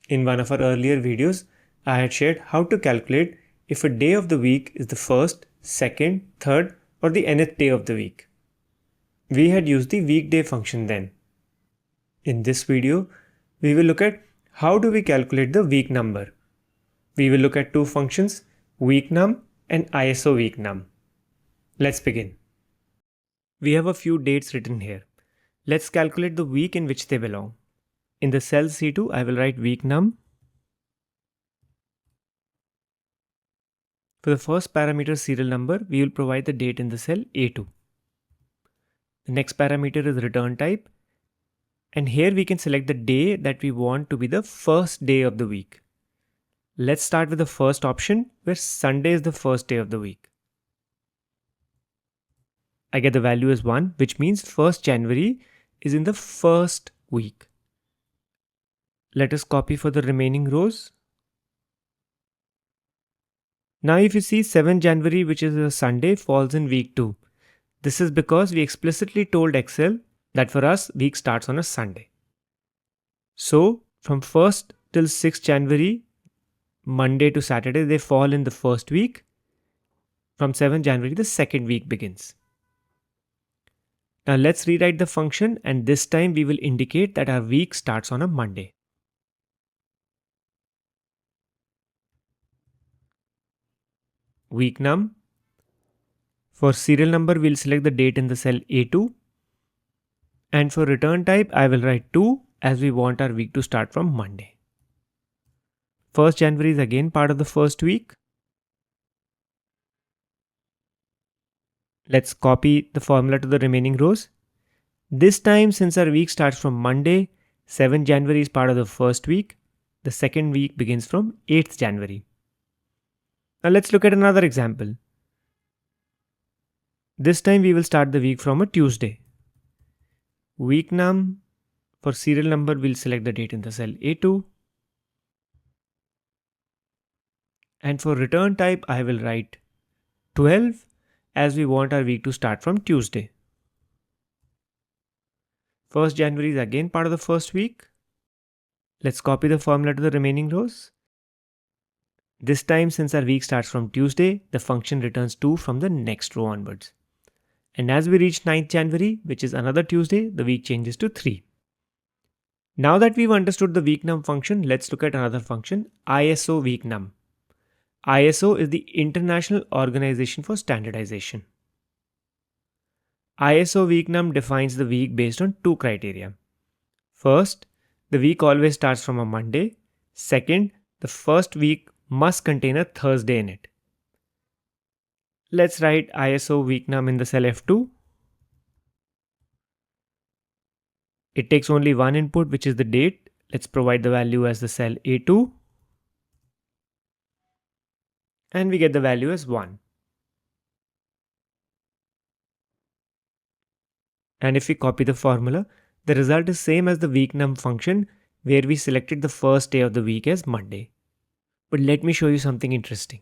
In one of our earlier videos, I had shared how to calculate if a day of the week is the first, second, third, or the nth day of the week. We had used the weekday function then. In this video, we will look at how do we calculate the week number. We will look at two functions, WEEKNUM and ISOWEEKNUM. Let's begin. We have a few dates written here. Let's calculate the week in which they belong. In the cell C2, I will write WEEKNUM. For the first parameter serial number, we will provide the date in the cell A2. The next parameter is return type. And here we can select the day that we want to be the first day of the week. Let's start with the first option where Sunday is the first day of the week. I get the value as 1, which means 1st January is in the first week. Let us copy for the remaining rows. Now if you see 7th January, which is a Sunday, falls in week 2. This is because we explicitly told Excel that for us, week starts on a Sunday. So from 1st till 6th January, Monday to Saturday, they fall in the first week. From 7th January, the second week begins. Now let's rewrite the function, and this time we will indicate that our week starts on a Monday. WEEKNUM. For serial number, we'll select the date in the cell A2. And for return type, I will write 2 as we want our week to start from Monday. 1st January is again part of the first week. Let's copy the formula to the remaining rows. This time, since our week starts from Monday, 7th January is part of the first week. The second week begins from 8th January. Now let's look at another example. This time we will start the week from a Tuesday. WEEKNUM. For serial number, we'll select the date in the cell A2. And for return type, I will write 12 as we want our week to start from Tuesday. 1st January is again part of the first week. Let's copy the formula to the remaining rows. This time, since our week starts from Tuesday, the function returns 2 from the next row onwards. And as we reach 9th January, which is another Tuesday, the week changes to 3. Now that we've understood the WEEKNUM function, let's look at another function, ISOWEEKNUM. ISO is the International Organization for Standardization. ISOWEEKNUM defines the week based on two criteria. First, the week always starts from a Monday. Second, the first week must contain a Thursday in it. Let's write ISOWEEKNUM in the cell F2. It takes only one input, which is the date. Let's provide the value as the cell A2. And we get the value as 1. And if we copy the formula, the result is same as the WEEKNUM function where we selected the first day of the week as Monday. But let me show you something interesting.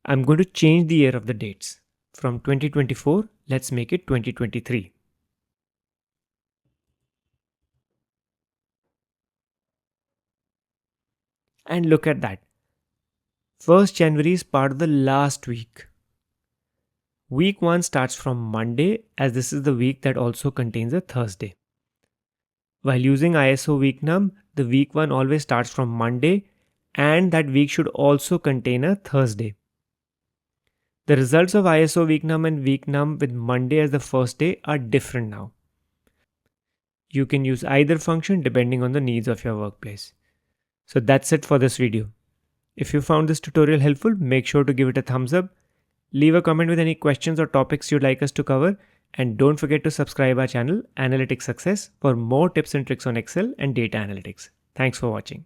I'm going to change the year of the dates. From 2024, let's make it 2023. And look at that. 1st January is part of the last week. Week 1 starts from Monday, as this is the week that also contains a Thursday. While using ISOWEEKNUM, the week 1 always starts from Monday, and that week should also contain a Thursday. The results of ISOWEEKNUM and WEEKNUM with Monday as the first day are different now. You can use either function depending on the needs of your workplace. So that's it for this video. If you found this tutorial helpful, make sure to give it a thumbs up. Leave a comment with any questions or topics you'd like us to cover, and don't forget to subscribe our channel Analytics Success for more tips and tricks on Excel and data analytics. Thanks for watching.